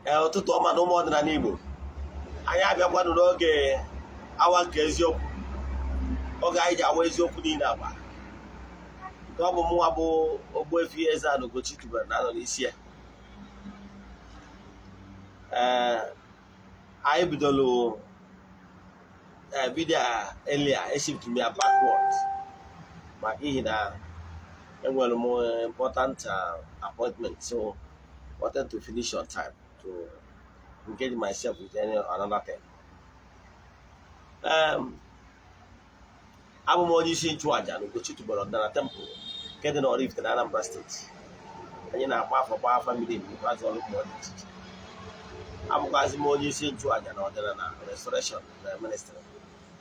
Ụtụtụ ọma na ụmụ ọdịnala Igbo, anyị abịakwanụ n'oge awa nke eziokwu, oge anyị ji awa eziokwu niile agba nke ọ bụ mụnwa bụ Ogbuefi EZE-ANA Ugochi tubelu na anọ n'isi ya. Anyị bidoro vidio earlier, eshift me backward maka ihi na enwere m important appointment, so wanted to finish on time to engage myself with another thing. Abụ m onye isi nchụaja na Ugochi tubelu ọdịnala temple nke dị na oraifite na Anambra steeti. Anyị na-agba afọ mmiri ikpeazụ ọrụ dị iche iche. Abụkwazi m onye isi nchụaja na ọdịnala restoration na ministry.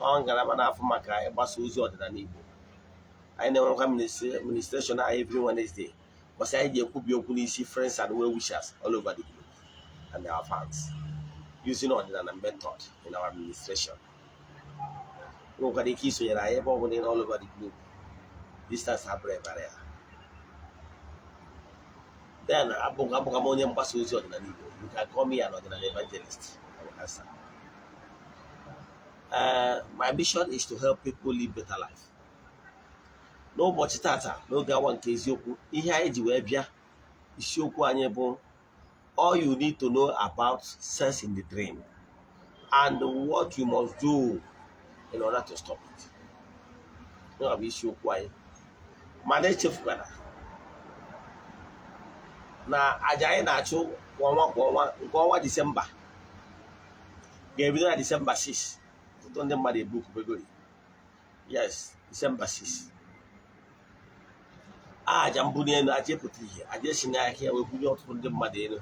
Ọ ngalaba na-afụ maka ịgbasa ozi ọdịnala Igbo. Anyị na-enwekwa ministration anyị every Wednesday, because anyị ji ekwubi okwu n'isi friends and well wishers all over the globe and our fans using ọdịnala method in our administration. Nwekwara ike isonyere anyị ebe ọ bụla all over the globe. Distance abụrụ barrier. Then abụga m onye mgbasa ozi ọdịnala Igbo. You can call me an ọdịnala evangelist. I will answer. My mission is to help people live better life. N'ụbọchị tata n'oge awa nke eziokwu, ihe anyị ji wee bịa isiokwu anyị bụ all you need to know about sex in the dream and what you must do in order to stop it. Ọ bụ isiokwu anyị. Mana echefukwara na aja anyị na-achụ kwa ọnwa nke ọnwa Disemba ga-ebido na Disemba 6. Ọtụtụ ndị mmadụ ebukubegori. Yes, Disemba 6. Aja mbụ n'elu, aja epụta ihe, aja esi n'ahịa wee bunye ọtụtụ ndị mmadụ elu.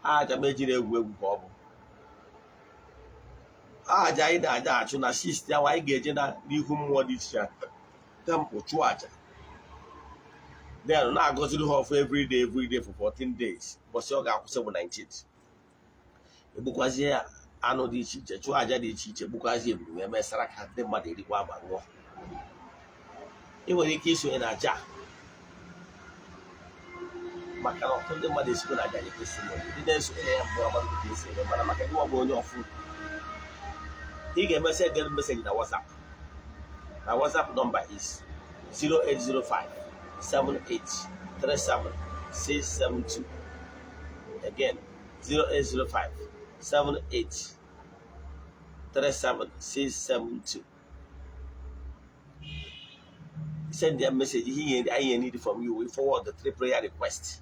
Aja m ejiri egwu ka ọ bụ. Aja anyị na-aja achụ na 6 ya, anyị ga-eje n'ihu mmụọ dị iche temple chụọ aja. Then na-agọziri ha ọfụ every day for 14 days. Ụbọchị ọ ga-akwụsị bụ 19th. Egbukwazie anụ dị iche iche, chụọ aja dị iche iche, gbukwazie eburu wee mesara ka ndị mmadụ erikwa ma ṅụọ. Ị nwere ike isonye na aja maka na ọtụtụ ndị mmadụ esikwa na aja ekwesị ndị na-esonye ya mbụ amadụ ka esi eme, mana maka gị ọ bụ onye ọfụ, ị ga-emesi edere meseji na WhatsApp. Na WhatsApp number is 08057837672. Again, 08057837672. Send their message. I need from you. We forward the 3 prayer requests.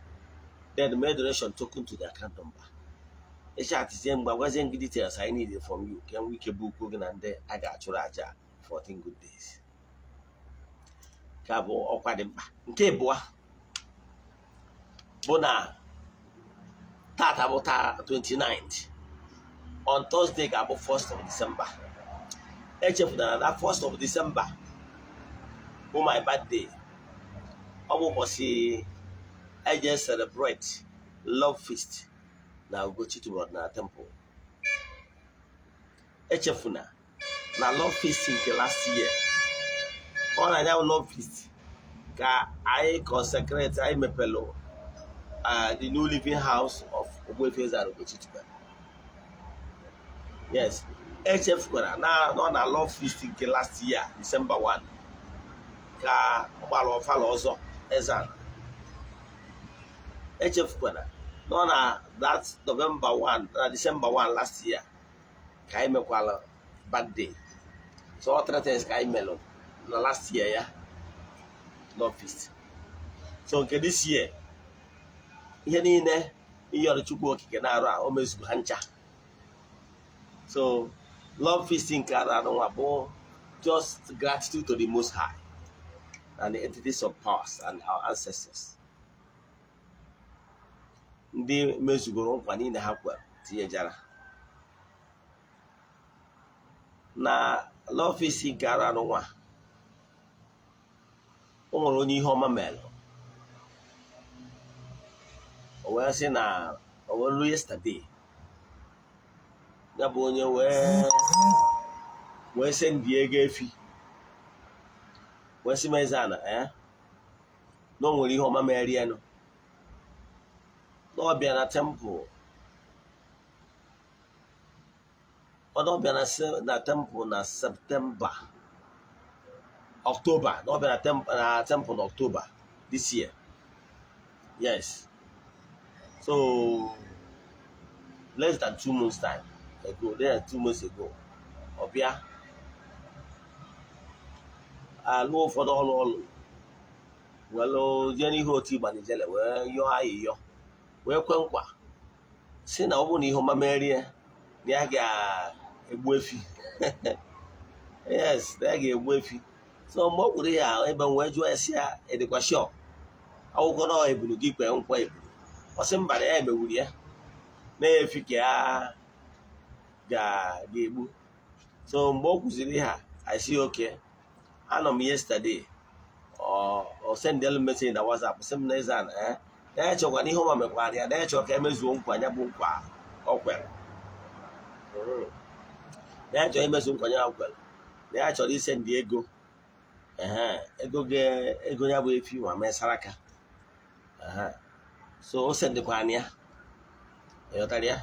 Then make donation token to the account number. The chat is saying, but wasn't good details I needed from you. Can we keep book and then I got your aja 14 good days. Cabo or Quadimba. Keboa Bona Tata Bota 29th. On Thursday, about 1st of December. HF that 1st of December. For my birthday, I just celebrate love feast. Now go to the temple. Echefuna na love feast in the last year. All I have love feast. I consecrate I mepelo the new living house of Ogbuefi EZE-ANA Ugochi. Yes, Echefuna now na love feast in the last year, December 1. Ka ọgbara ọfala ọzọ EZE-ANA. Echefukwana nọ na that November 1 na December 1 last year ka anyị mekwala birthday. So all 3 things ka anyị melụ na last year ya love feast. So nke this year ihe niile ịyọrọ Chukwu okike na-arụ a o mezugo ha ncha. So love feast nke arụ nwa bụ just gratitude to the Most High and the entities of powers and our ancestors. Ndị mezugoro nkwa niile ha kwere tinyejara na love feast nke ara nwa. O nwere onye ihe ọma mere, o wee sị na o were yesterday ya bụ onye wee sendi ego efi wee sị m EZE-ANA na o nwere ihe ọma mere ya nọ No be na temple. No be na temple na September. October. No be na temple in October this year. Yes. So less than 2 months time ago, then 2 months ago. Obia. Alụ ụfọdụ ọlụ welu jee n'ihe otu Igbo Nijele wee yọọ ayịyọ wee kwe nkwa si na ọ bụrụ na ihe ọma merie na ya ga-egbu efi. Yes, na ya ga-egbu efi. So mgbe o kwuru ya ebe m wee jụọ esi ya edikwa shọ akwụkwọ na ebulu gị kwe nkwa ebulu ọ sị mba na ya emewuru ya na-efi ka ya ga-egbu. So mgbe o kwụziri ha I see okay. Anọ m yesterday or send them message na WhatsApp sị m na Eze-Ana na chọkwa na ihe ọma mekwara ya na chọọ ka emezuo nkwa ya bụ nkwa o kwere. Na chọọ imezu nkwa ya kwere na ya chọrọ ise ndị ego ego ya bụ efi ma mesara aka. So o sendịkwa ya ịghọtara ya.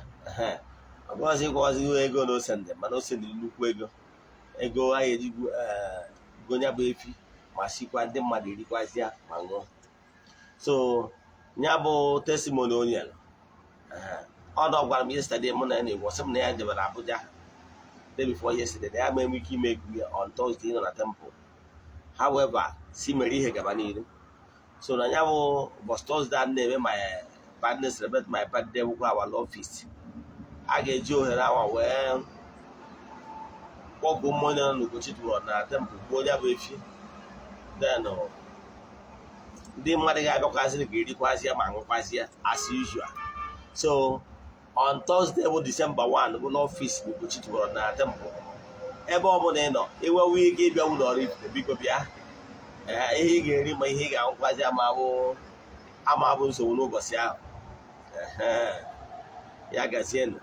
Ọ bụghịzi ịgwazi ego na o sendị mana o sendịrị nnukwu ego anyị ejigwu gonya bụ efi ma sikwa ndị mmadụ erikwazi ya ma ṅụọ. So ya bụ testimony onye ọ gwara m yesterday mụ na ya na-egwu sị m na ya jebere Abuja day before yesterday na ya mee ike ime egwu ya on Thursday nọ na temple. However, si mere ihe gaba n'iru. So na ya bụ ụbọchị Thursday a na-eme my birthday celebrate my birthday bụkwa our love feast. A ga-eji ohere awa wee kpọgụ mmụọ nọ n'Ugochi tụrụ na temple bụ onye bụ efi. Then ndị mmadụ ga-abịakwazị ga-erikwazi ya ma ṅụkwazi ya as usual. So on Thursday bụ December 1 bụ n'ọfịs n'Ugochi tụrụ na temple. Ebe ọ bụla ị nọ enwewo ike ịbịa ụlọ Oraifite biko bịa. Ihe ị ga-eri ma ihe ị ga-aṅụkwazi ama bụ nsogbu n'ụbọchị ahụ. Ya gazienụ.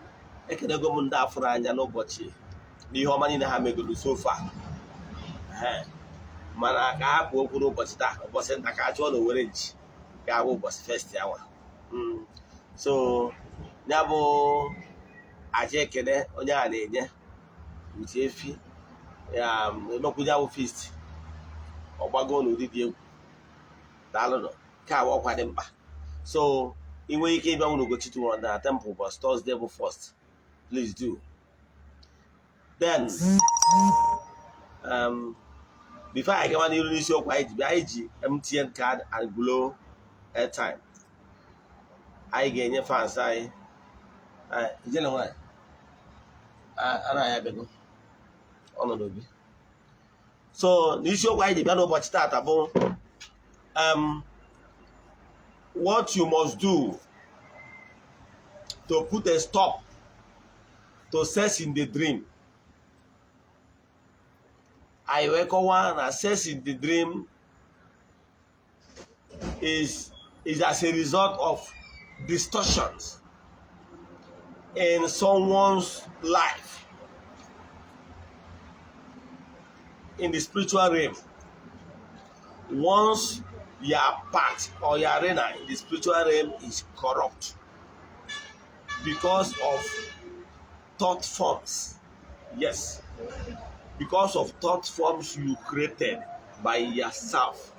Ekenego m ndị afụrụ anya n'ụbọchị n'ihe ọma niile ha megoro sofa. Mana ka ha kwuo okwu n'ụbọchị taa ụbọchị nta ka a chụọ na Owerre nchi ga-abụ ụbọchị first hour. So ya bụ aja ekele onye a na-enye uche efi ya emekwunye bụ feast ọgbago n'ụdị dị egwu daalụnụ ka abụ ọkwa dị mkpa. So ị nwere ike ịbịa n'Ugochi tụrụ na temple ụbọchị Thursday bụ first, please do. Then before I gawa n'iru n'isiokwu anyị ji MTN card and Glo airtime anyị ga-enye fans anyị ijele nwanyị ara ya bego ọnọdụ obi. So n'isiokwu anyị ji bịa n'ụbọchị taata bụ what you must do to put a stop to sex in the dream. I reckon that sex in the dream is as a result of distortions in someone's life in the spiritual realm. Once your part or your arena in the spiritual realm is corrupt because of thought forms. Yes. Because of thought forms you created by yourself.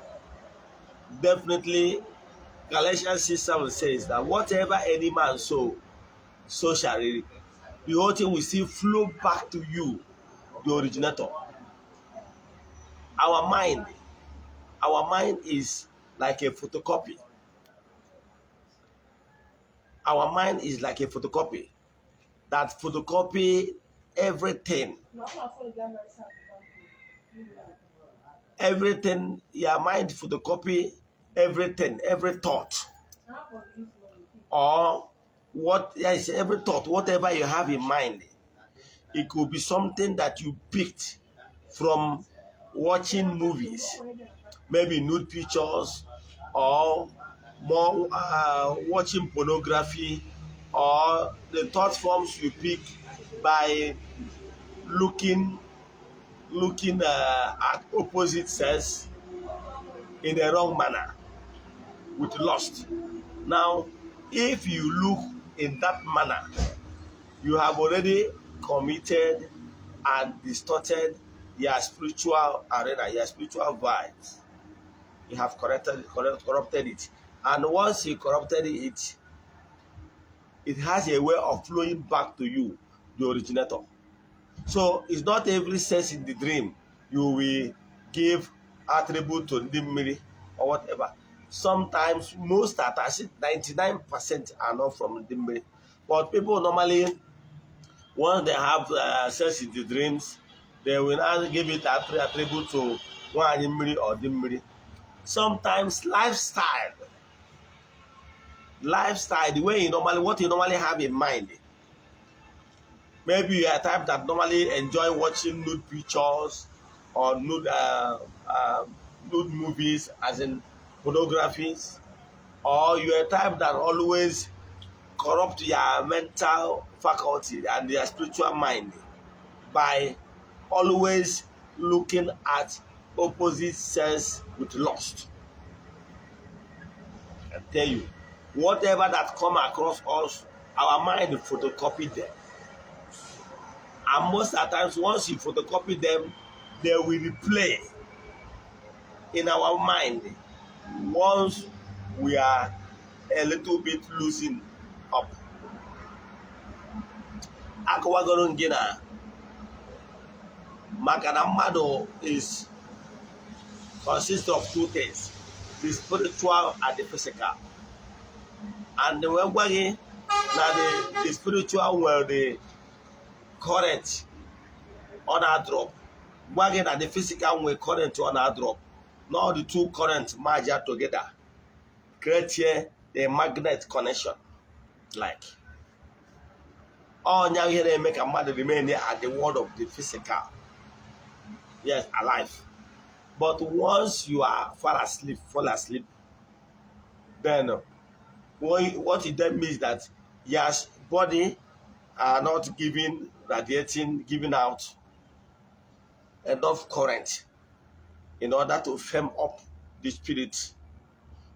Definitely, Galatians 6:7 says that whatever any man sow, so shall he reap. The whole thing will still flow back to you, the originator. Our mind is like a photocopy. Our mind is like a photocopy that photocopy everything. Everything, your mind photocopy everything, every thought. Or what, yes, every thought, whatever you have in mind. It could be something that you picked from watching movies, maybe nude pictures, or more watching pornography, or the thought forms you pick by looking at opposite sex in a wrong manner with lust. Now, if you look in that manner, you have already committed and distorted your spiritual arena, your spiritual vibes. You have corrupted it. And once you corrupted it, it has a way of flowing back to you, the originator. So it's not every sense in the dream you will give attribute to the mmiri or whatever. Sometimes, most at 99% are not from the mmiri. But people normally, once they have sense in the dreams, they will not give it attribute to one mmiri or the mmiri. Sometimes lifestyle, the way what you normally have in mind. Maybe you are a type that normally enjoy watching nude pictures or nude movies, as in pornographies, or you are a type that always corrupt your mental faculty and your spiritual mind by always looking at opposite sex with lust. I tell you, whatever that come across us, our mind photocopy them. And most of the times, once you photocopy them, they will replay in our mind once we are a little bit loosened up. Akọwagoro gị na maka na mmadụ is consists of two things, the spiritual and the physical. And wee gwa gị na the spiritual were the current on our drop. Gwa gị na the physical were current on our drop. Now the two currents merge together, create here a magnet connection. Like all now here they make a mother remain at the world of the physical. Yes, alive. But once you are fall asleep, then what it then means that your body are not giving out enough current in order to firm up the spirit.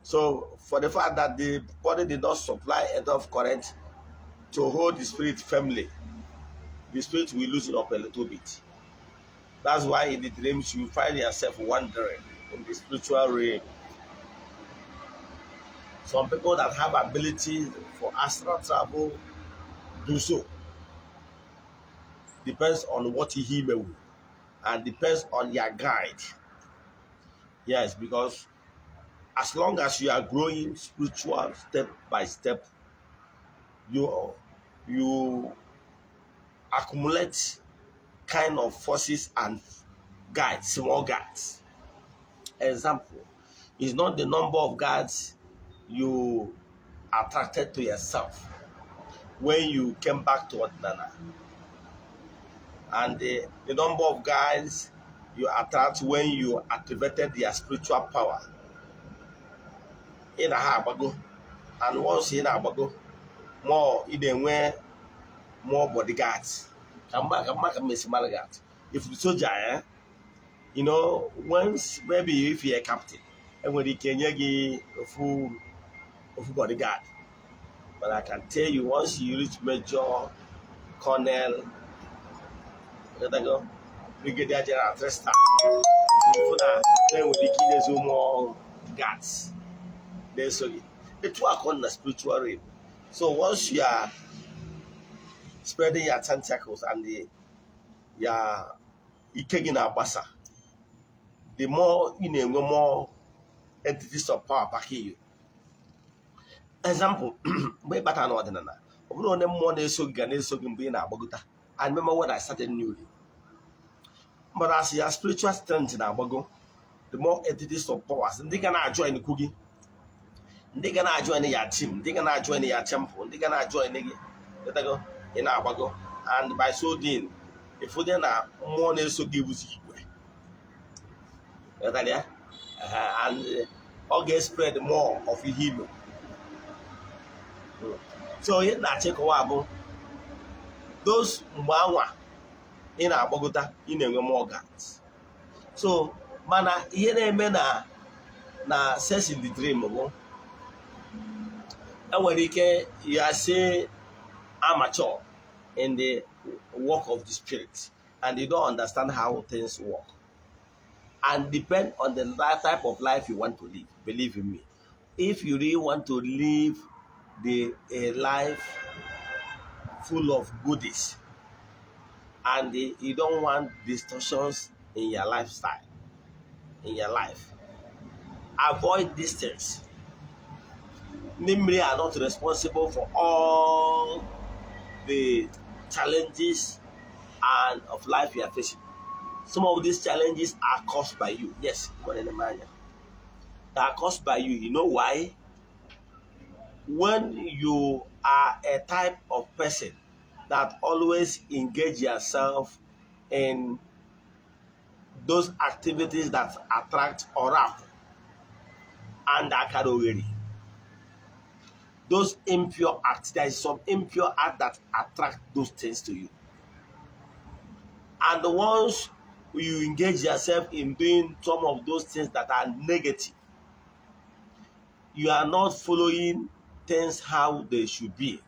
So for the fact that the body did not supply enough current to hold the spirit firmly, the spirit will loosen up a little bit. That's why in the dreams you find yourself wandering in the spiritual realm. Some people that have ability for astral travel do so. Depends on what you hear and depends on your guide. Yes, because as long as you are growing spiritual step by step, you accumulate kind of forces and guides, small guides. Example, is not the number of guides you attracted to yourself when you came back to Ordinana, and the number of guides you attract when you activated your spiritual power in a habago. And once in a habago, more in a way, more bodyguards. Come back, Miss Malagat. If you soldier, once maybe if you're a captain, and when you can get a full bodyguard. But I can tell you, once you reach Major, Colonel, Brigadier General, 3-star, then we begin to more guards. Then so the two are called the spiritual realm. So once you are spreading your tentacles and your ikegina basa, the more more entities of power backing you. Example, way better than Ordinana. Only more than so being a Bogota. I remember when I started newly. But as your spiritual strength in Abago, the more entities of powers, and they cannot join the cookie. They cannot join your team, they cannot join your temple, they cannot join in Abago. And by so doing, if we then are more than so give us and all get spread more of the hero. So here na check wabo those mwanwa in Bogota in more guns. So mana here na search in the dream And when you are say amateur in the work of the spirit, and you don't understand how things work, and depend on the type of life you want to live. Believe in me, if you really want to live a life full of goodies, and you don't want distortions in your lifestyle, in your life, avoid these things. Namely, are not responsible for all the challenges and of life you are facing. Some of these challenges are caused by you. Yes, they are caused by you. You know why? When you are a type of person that always engage yourself in those activities that attract oraifite and akaroweri, those impure acts, there is some impure act that attract those things to you. And the ones you engage yourself in doing some of those things that are negative, you are not following things how they should be.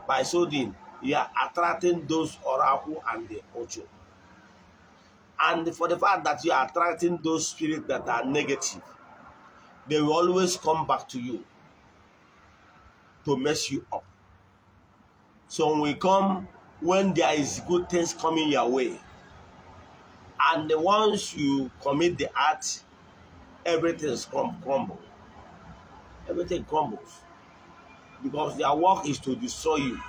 By so doing, you are attracting those oraifite and the ocho. And for the fact that you are attracting those spirits that are negative, they will always come back to you to mess you up. So when there is good things coming your way, and once you commit the act, everything crumbles. Everything crumbles. Because their work is to destroy you.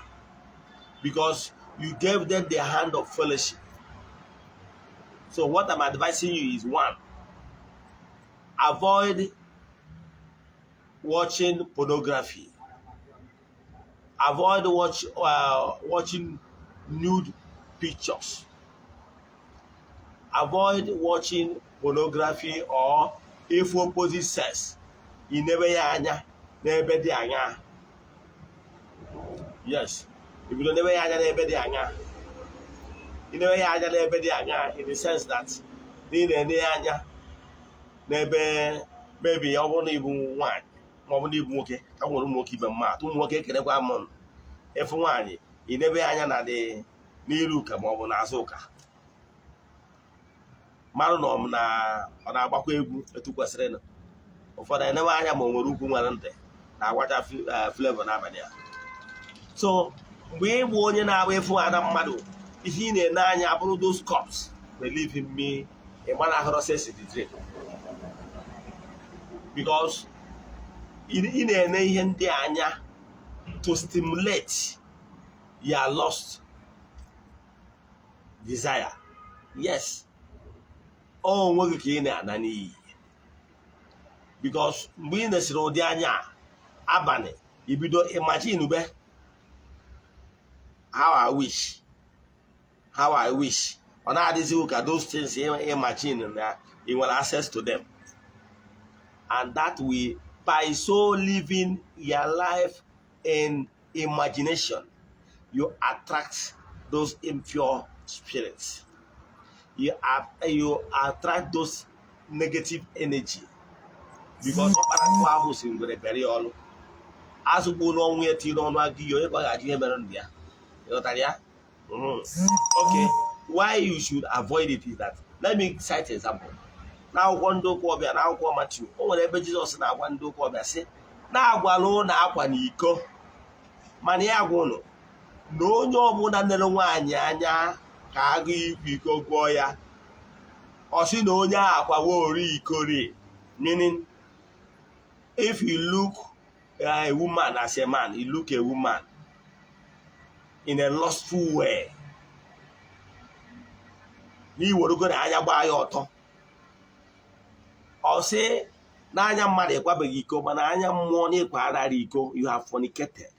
Because you gave them the hand of fellowship. So what I'm advising you is, one, avoid watching pornography. Avoid watching nude pictures. Avoid watching pornography or if opposite sex. You never anya, never de anya. Yes, if you don't never anya, never de anya. You never anya, never de anya, in the sense that you anya, never maybe I won't even want. I won't even okay. I won't even mad. Don't work. Can I go on? If one, you never anya na de niruka mo na azuka. Mara na ọ na-agbakwa egwu etu kwesịrị. Ụfọdụ anyị newe anya ma o nwere ukwu nwere ntị na-agwacha flavor n'abalị a. So mgbe ị bụ onye na-agba efu ada mmadụ, ihe ị na-ene anya bụrụ those cups, believe in me, ị gbanahụrụ sex the dream. Because ị na-ene ihe ndị anya to stimulate your lost desire. Yes. Oh, nwoke ka ị na-ana n'iyi. Because mgbe ị na-esiri ụdị anya abalị, ibido imagine ube, how I wish ọ na-adịzi ụka those things imagine na you will access to them. And that way, by so living your life in imagination, you attract those impure spirits. You attract those negative energy. Because okay, why you should avoid it is that, let me cite an example. Now one do kwobia na akwụkwọ Matthew, o nwere ebe Jesus na-agwa ndị kwobia sị, na-agwalụ na akwa na iko, mana ya gwụnụ na onye ọbụla nere nwaanyị anya ka agụ ikwu iko gwọọ ya, ọ sị na onye akwawo ori ikori. Meaning, if you look a woman as a man, you look a woman in a lustful way, n'ihi were go na anya gbaa ya ọtọ, ọ sị na anya mmadụ ekwabeghị iko, mana anya mmụọ na-ekwarara iko, you have fornicated.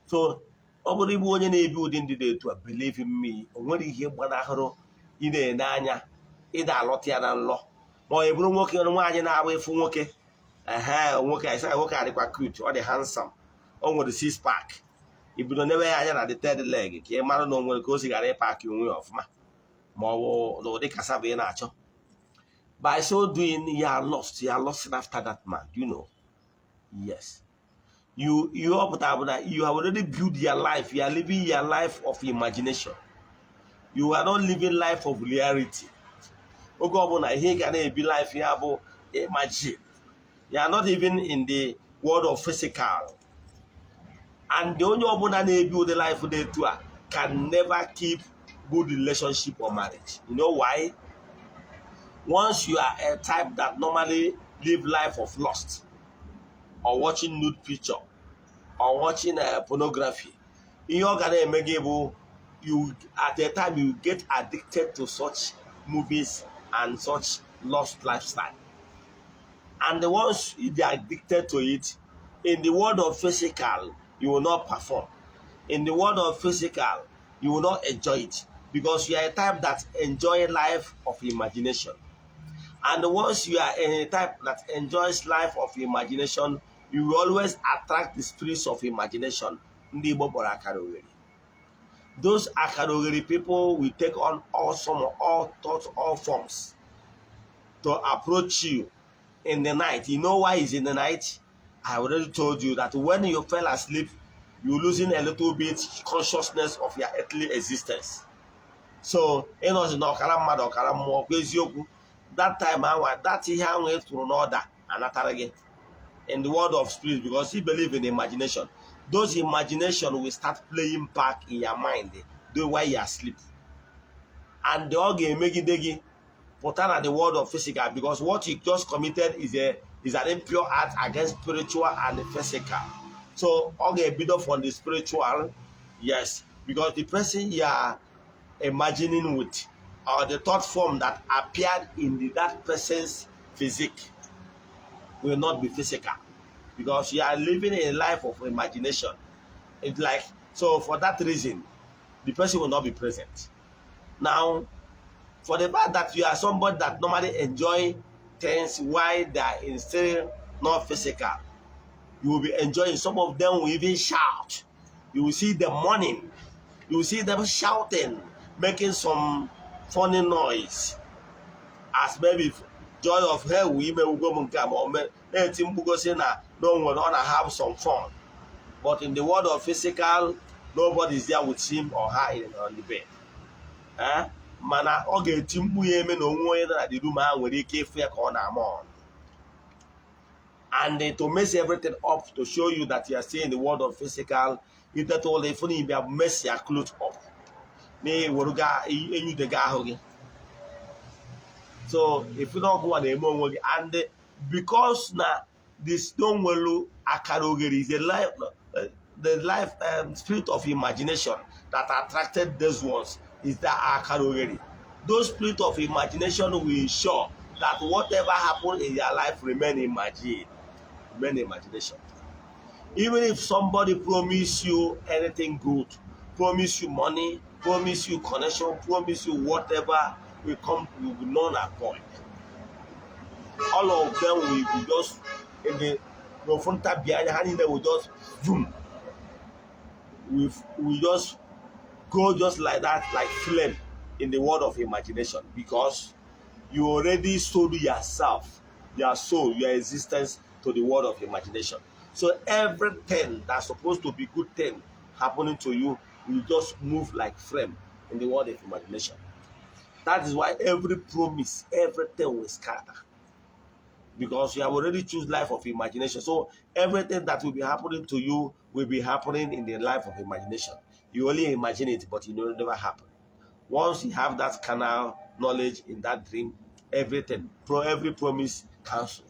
So ọ bụrụ igbu onye na-ebi ụdị ndị dị etu a, believe in me, o nwere ihe gbanahụrụ ị na-ene anya ịda alọta ya na nlọ. Ma ọ bụrụ nwoke na nwaanyị na-agba efu nwoke, nwoke adịkwa cute, ọ dị handsome, o nwere six pack, ibido n'ebe ya anya na the third leg ka ị mara na o nwere ka o si gara ịpaki onwe ya ọfụma, ma ọ bụ n'ụdị kasaba ị na-achọ. By so doing, you are lost after that man, you know. Yes. You have already built your life. You are living your life of imagination. You are not living life of reality. Oge ọbụla ihe ga na-ebi life ya bụ imagine. You are not even in the world of physical. And the only ọbụla na-ebi ụdị life dị etu a can never keep good relationship or marriage. You know why? Once you are a type that normally live life of lust, or watching nude picture, or watching pornography, ihe ọ ga na-eme gị bụ you at a time you get addicted to such movies and such lost lifestyle. And once you are addicted to it, in the world of physical, you will not perform. In the world of physical, you will not enjoy it because you are a type that enjoy life of imagination. And once you are a type that enjoys life of imagination, you will always attract the spirits of imagination. Those akarogeri people will take on all thoughts, all forms to approach you in the night. You know why it's in the night? I already told you that when you fell asleep, you're losing a little bit consciousness of your earthly existence. So, that time, that he went through order and in the world of spirit, because he believe in imagination. Those imagination will start playing back in your mind the way you are asleep. And the organ make it put on the world of physical, because what you just committed is an impure act against spiritual and physical. So okay, a bit of on the spiritual, yes, because the person you are imagining with, or the thought form that appeared in that person's physique, will not be physical, because you are living a life of imagination. It's like, so for that reason, the person will not be present. Now, for the fact that you are somebody that normally enjoy things while they are still not physical, you will be enjoying. Some of them will even shout. You will see them mourning. You will see them shouting, making some funny noise, as maybe joy of hell we may go come or no one wanna have some fun. But in the world of physical, nobody is there with him or her on the bed. Mana ọ ga-eti mkpu ya eme na onwe onye na the room ahụ nwere ike ịfụ ya ka ọ na-ama on. And to mess everything up, to show you that you are still in the world of physical, you that all the funny you mess your clothes up. So if you don't go on the and because now this stone will akarogeri is the life spirit of imagination that attracted those ones is that akarogeri. Those spirit of imagination will ensure that whatever happened in your life remain imagination. Even if somebody promise you anything good, promise you money, promise you connection, promise you whatever, will come will be non avoid. All of them will be just in the front behind the hand, they will just boom. We just go just like that, like flame in the world of imagination, because you already sold yourself, your soul, your existence to the world of imagination. So everything that's supposed to be good thing happening to you will just move like flame in the world of imagination. That is why every promise, everything will scatter, because you have already choose life of imagination. So everything that will be happening to you will be happening in the life of imagination. You only imagine it, but it will never happen. Once you have that carnal knowledge in that dream, everything, every promise cancel.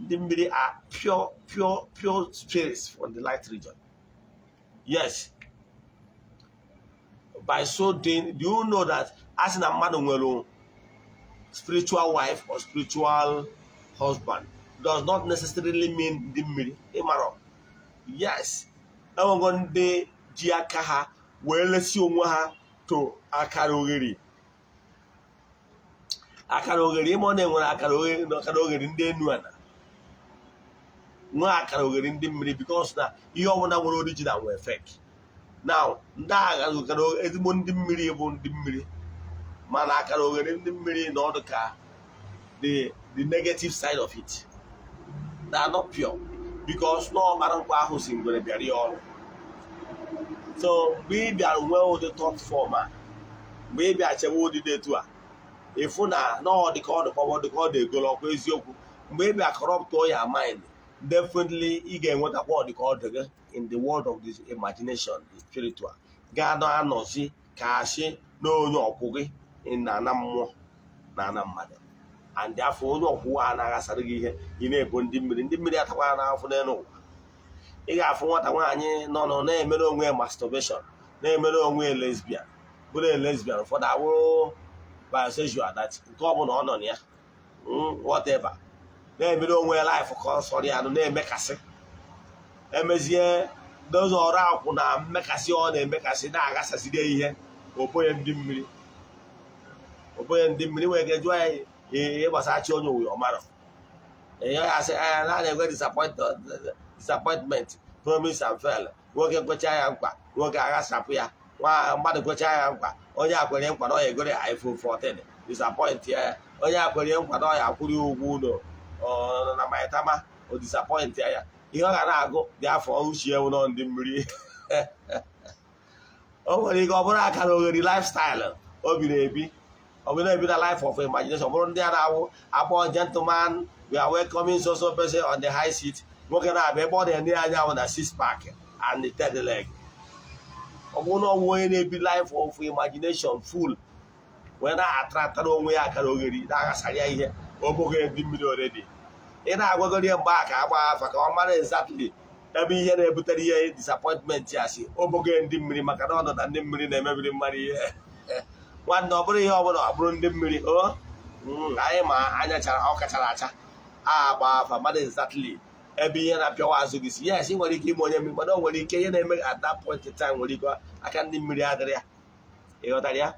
Ndị mmiri are pure spirits from the light region. Yes. By so doing, do you know that as a man nwere spiritual wife or spiritual husband does not necessarily mean ndị mmiri? Ịmara? Yes. Enwego ndị ji aka ha wee lesi onwe ha to akara oghere. Akara oghere ime ọ na-enwere akara oghere ndị enu ana. Nwe akara oghere ndị mmiri, because na ihe ọbụla nwere original nwere fake. Now, ndị agha zụtara ezigbo ndị mmiri bụ ndị mmiri, mana akara oghere ndị mmiri na ọdụ ka the negative side of it. They are not pure because no matter who is going to be all. So maybe I will the thought former. Maybe I will the day to if you no the call the power the call the go maybe I corrupt all your mind. Definitely you get what I want the call in the world of this imagination, the spiritual. God no see kashi no in nana mother. And therefore no who are nagasari in a bundimid at one half no. You got for what I want no name no masturbation, name no lesbian, but a lesbian for that whole bisexual that's common on ya. Whatever. Name no life for cause for the name make us. Emezie those are out na make us on and make us nagas as here. Opoyen dimri we get joy. He was actually your mother. I say, I never disappointment, promise and fail. Working for Chayampa, work at Sapia, one mother for Chayampa, Oya Korean Panoya, good iPhone 14. Disappoint here, Oya Korean Panoya, Kuru Wudo, or Namayatama, or disappoint here. You are go, therefore, who she on Dimri. Oh, when you go over, I can already lifestyle. Oh, baby. Or will be the life of imagination. Upon gentleman, we are welcoming social person on the high seat. Working out about the near on the 6-pack and the third leg. Or no way be life of imagination full. When I attract on way I can already, that's here. Already. And I will go back. I will exactly. Every year, every year, disappointment. Yes, Obogan Dimri Macadon and Dimri name every money. One nobody over a Brundimri. Oh, I am a Anacharacha. Ah, but mother exactly. Every year, up your Azugis. Yes, he will keep on him, but don't worry, can at that point in time when you go, I can't dimri area. Eotaria.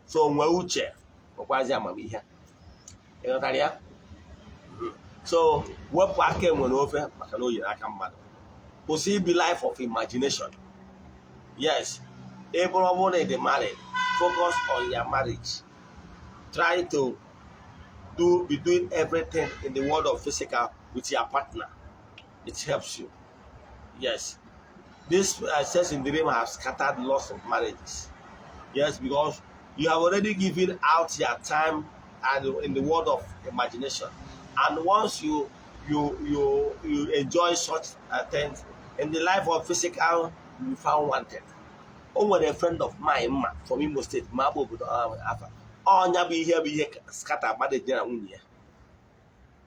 So, Mauche, or Quasiamami here. Eotaria. So, what part came when over Macanoia, I come mad. Possibly life of imagination. Yes, everyone they married. Focus on your marriage. Try to be doing everything in the world of physical with your partner. It helps you. Yes, this sex in the dream have scattered lots of marriages. Yes, because you have already given out your time and in the world of imagination. And once you enjoy such things in the life of physical, you found wanted. Over a friend of mine from Imo State, Mabo, oh, Nabi here be scatter marriage.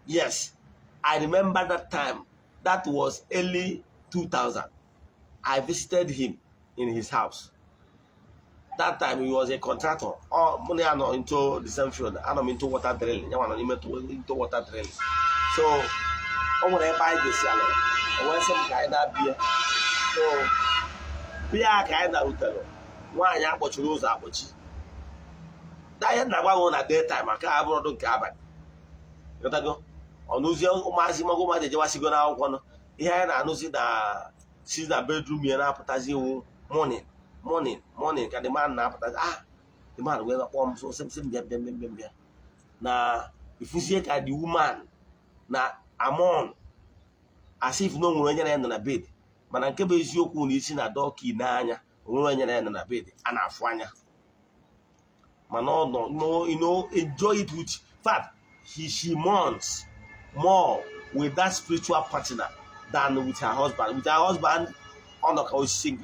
Yes, I remember that time. That was early 2000. I visited him in his house. That time he was a contractor. Oh, money I know into the same field. I know into water drilling. Into water drilling. So, when I buy this, I want some kind of beer. So, beer kind of hotel. Why I watch those abochi? That never won at daytime. I can't have a cabin. You know, on Uzio, Mazimo, the Jawasi go now. One here, I know that she's the bedroom and appetizing morning. Can the man appetize? Ah, the man will not warm so something. Now, if you see the woman, now I'm on as if no one in the bed. But I can't is you who is in a doggy nanya, one in the bed, and a fanya. No, you know, enjoy it with fact. She mourns more with that spiritual partner than with her husband. With her husband, on the couch sing.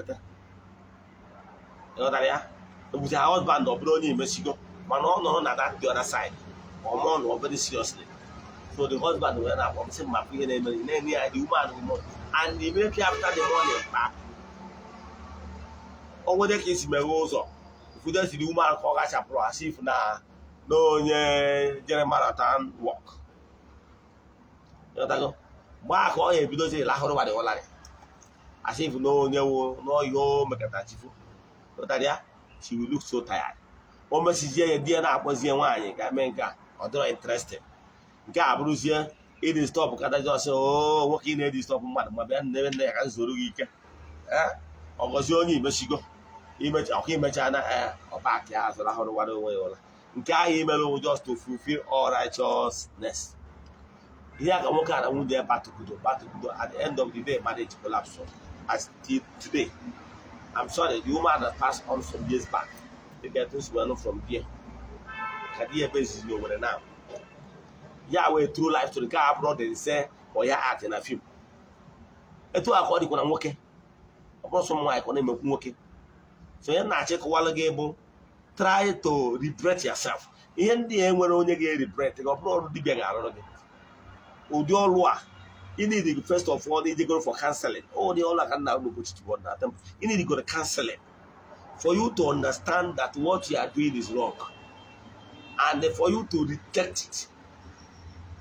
You know that, with her husband or brony in Mexico, but no, that the other side. Or more very seriously. So the husband went up on some map in any the woman, and immediately after the morning, back. Over the case, my rose up. If we just the woman call us as if now, no, marathon walk. You know, Mark or if you don't say Lahore, as if no, you make a tachifu. But she will look so tired. Almost is here, dear, I was here, one, or not interested. Bruce here, it is stop because I just say, oh, working there, stop, my band never there, and so do you. Or was you only Mexico? Image of him, China, or back, yeah, so I don't know what way. nke ahụ imere just to fulfill all righteousness. Here ka nwoke a na nwunye batụkudo at the end of the day marriage collapse as till today. I'm sorry, the woman that passed on some years back. They get this well from there. Kadia basis no where now. Yeah, we through life to the car abroad and say or yeah act in a film. Etu akọ dịkwa na nwoke. Ọ bụrụ some nwaanyị ka ọ na-emekwu nwoke. So ya na-achị kọwalụ gị bụ try to regret yourself. Ihe ndị a nwere onye ga-regret ka ọ bụrụ ọrụ dibịa ga-arụrụ gị. Ụdị ọrụ a you need first of all, you need to go for counseling. Oh, they all can now go to that. You need to go to counseling for you to understand that what you are doing is wrong, and for you to reject it.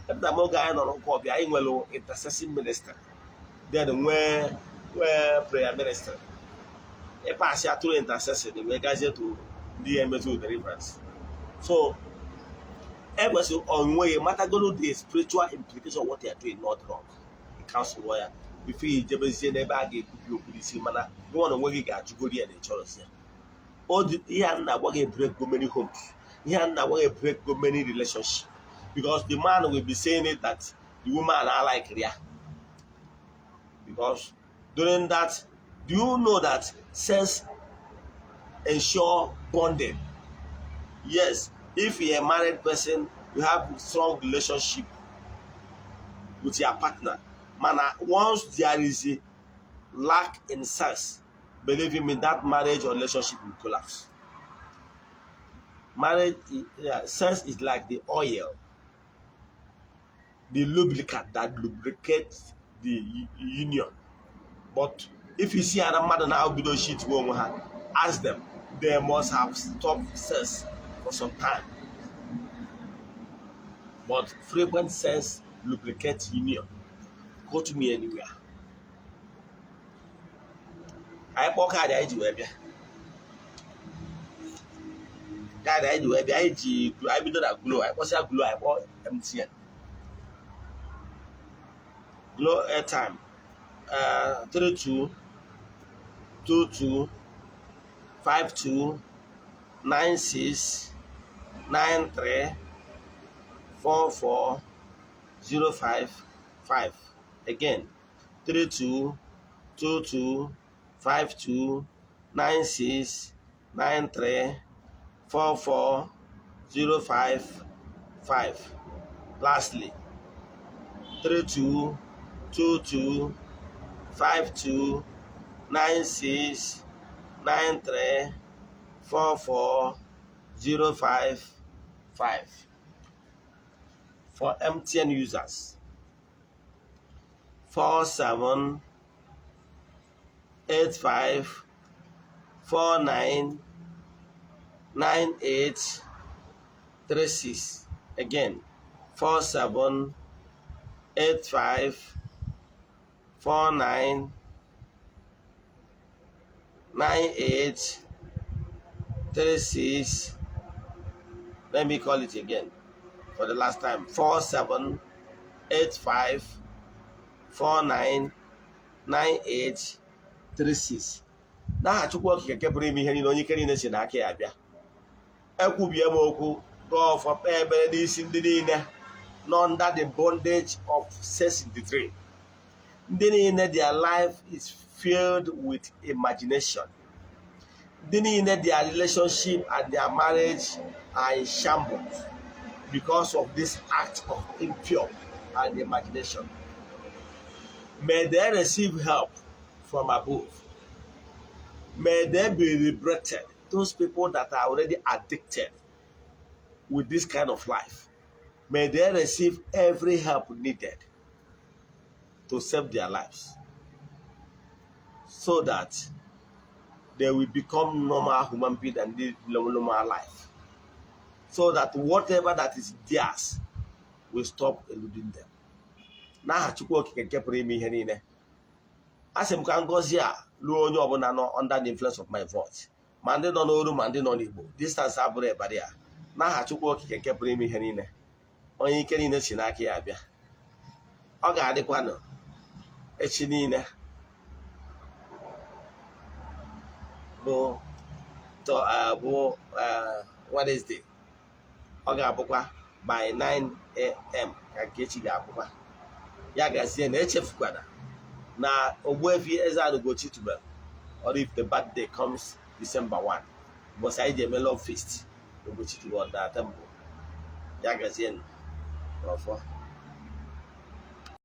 If the more guy on call, I will intercession minister. Then where prayer minister. If I say to intercession, we guys to DM to deliverance. So. Everything on way matter go to the spiritual implication of what they are doing not wrong. The council lawyer, if he just never get you police man, no one will get you go there and church. All the here now what break go many homes. Here now what break go many relationships. Because the man will be saying it that the woman are like Ria. Because during that, do you know that sex ensure bonding? Yes. If you're a married person, you have a strong relationship with your partner. Man, once there is a lack in sex, believe me, that marriage or relationship will collapse. Marriage, sex is like the oil, the lubricant that lubricates the union. But if you see another man now be those shit woman, ask them, they must have stopped sex for some time. But frequent sex lubricates union. Go to me anywhere. I walk out the web. I do web. I be that glow. I was a glow. I bought MTN. Glow airtime. 32 22 52 96 93 44 055. Again, 32 22 52 96 93 44 055. Lastly, 32 22 52 96 93 44 055. For MTN users, 47 85 49 98 36. Again, 47 85 49 98 36. Let me call it again for the last time. 47 85 49 98 36. Now I took work you kept bringing me any carrying in Akia. Ekubia Moku, go for this in the dinner, none that the bondage of sex in the dream. Then their life is filled with imagination. Then their relationship and their marriage are in shambles because of this act of impure and imagination. May they receive help from above. May they be liberated. Those people that are already addicted with this kind of life, may they receive every help needed to save their lives so that they will become normal human beings and live normal life. So that whatever that is theirs will stop eluding them. Now, Chukwu can pray me here. As I'm going to go under the influence of my voice. Mande no no mande no Igbo. Distance abure barrier. Now, Chukwu can pray me here. Only can in the Shinaki Abia. Oga adequano. Echinine. Bo to what is the ọ ga-abụkwa by 9 a.m. ka Nkechi ga-abụkwa. Ya gazie na echefukwana na Ogbuefi EZE-ANA Ugochi tubelu Oraifite birthday comes December 1. Ụbọchị anyị ji eme love feast Ugochi tubelu ọdịnala temple. Ya gazie n'ọfọ.